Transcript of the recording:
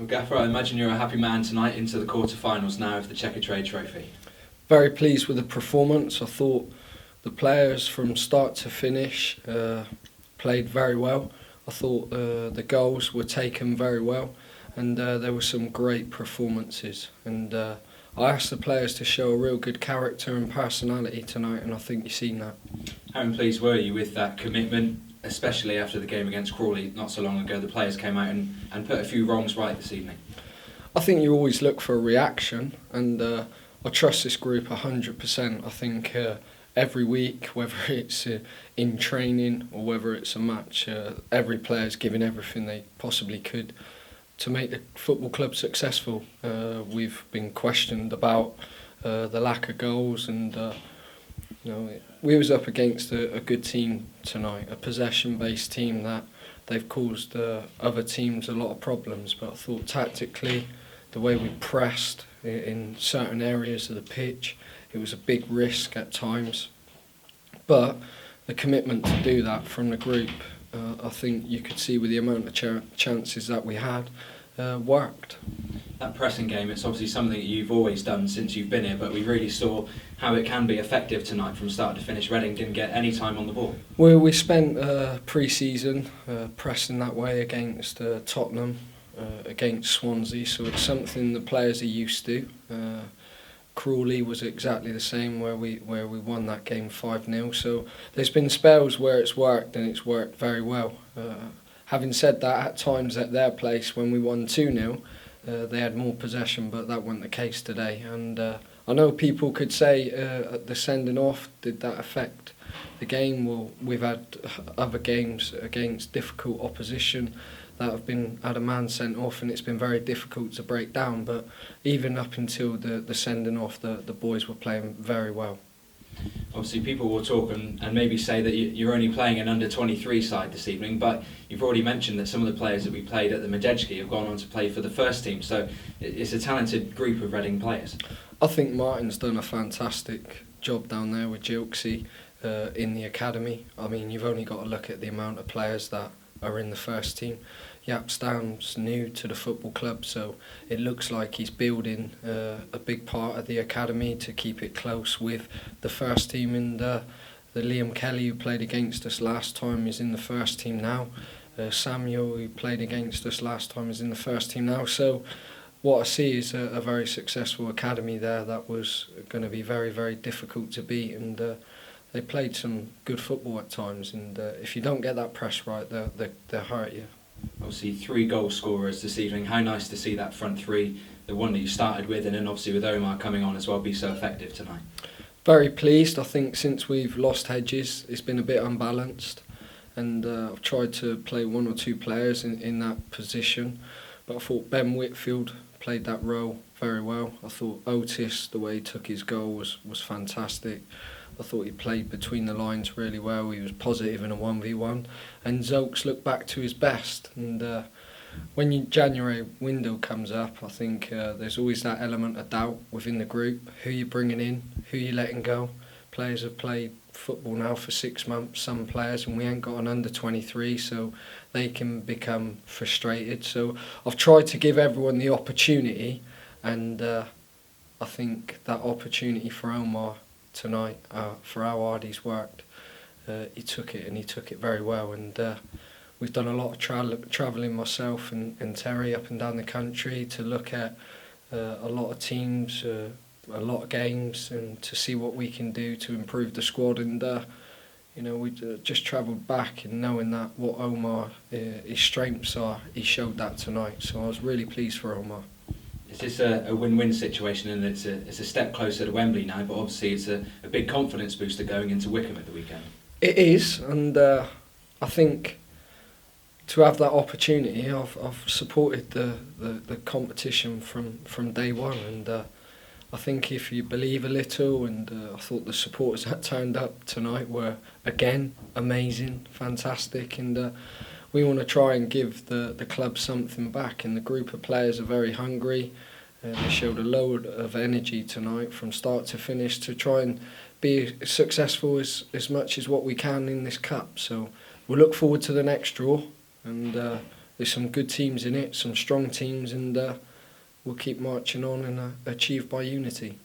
Well, Gaffer, I imagine you're a happy man tonight into the quarter-finals now of the Checkatrade Trophy. Very pleased with the performance. I thought the players from start to finish played very well. I thought the goals were taken very well, and there were some great performances. And I asked the players to show a real good character and personality tonight, and I think you've seen that. How pleased were you with that commitment, especially after the game against Crawley not so long ago? The players came out and put a few wrongs right this evening. I think you always look for a reaction, and I trust this group 100%. I think every week, whether it's in training or whether it's a match, every player's giving everything they possibly could to make the football club successful. We've been questioned about the lack of goals, and we was up against a good team tonight, a possession-based team that they've caused other teams a lot of problems. But I thought tactically, the way we pressed in certain areas of the pitch, it was a big risk at times. But the commitment to do that from the group, I think you could see with the amount of chances that we had, worked. That pressing game, it's obviously something that you've always done since you've been here, but we really saw how it can be effective tonight from start to finish. Reading didn't get any time on the ball. Well, we spent pre-season pressing that way against Tottenham, against Swansea, so it's something the players are used to. Crawley was exactly the same, where we won that game 5-0. So there's been spells where it's worked, and it's worked very well. Having said that, at times at their place when we won 2-0, they had more possession, but that wasn't the case today. And I know people could say the sending off, did that affect the game? Well, we've had other games against difficult opposition that have been had a man sent off, and it's been very difficult to break down. But even up until the sending off, the boys were playing very well. Obviously, people will talk and maybe say that you're only playing an under-23 side this evening, but you've already mentioned that some of the players that we played at the Madejski have gone on to play for the first team, so it's a talented group of Reading players. I think Martin's done a fantastic job down there with Jilksy in the academy. I mean, you've only got to look at the amount of players that are in the first team. Yapstam's new to the football club, so it looks like he's building a big part of the academy to keep it close with the first team. And the Liam Kelly, who played against us last time, is in the first team now. Samuel, who played against us last time, is in the first team now. So what I see is a very successful academy there that was going to be very, very difficult to beat. And they played some good football at times, and if you don't get that press right, they'll hurt you. Obviously 3 goal scorers this evening. How nice to see that front three, the one that you started with, and then obviously with Omar coming on as well, be so effective tonight. Very pleased. I think since we've lost Hedges, it's been a bit unbalanced, and I've tried to play 1 or 2 players in that position, but I thought Ben Whitfield played that role very well. I thought Otis, the way he took his goal was fantastic. I thought he played between the lines really well. He was positive in a 1v1, and Zokes looked back to his best. And when your January window comes up, I think there's always that element of doubt within the group. Who you're bringing in, who you're letting go. Players have played football now for 6 months, some players, and we ain't got an under-23, so they can become frustrated. So I've tried to give everyone the opportunity, and I think that opportunity for Omar tonight, for how hard he's worked, he took it, and he took it very well. And we've done a lot of travelling, myself and Terry, up and down the country to look at a lot of teams, a lot of games, and to see what we can do to improve the squad. And we just travelled back, and knowing that what Omar, his strengths are, he showed that tonight. So I was really pleased for Omar. Is this a win-win situation, and it's a step closer to Wembley now, but obviously it's a big confidence booster going into Wickham at the weekend? It is, and I think to have that opportunity, I've supported the competition from day one, and I think if you believe a little, and I thought the supporters that turned up tonight were again amazing, fantastic, and we want to try and give the club something back, and the group of players are very hungry. They showed a load of energy tonight from start to finish to try and be successful as much as what we can in this cup. So we'll look forward to the next draw, and there's some good teams in it, some strong teams, and we'll keep marching on and achieve by unity.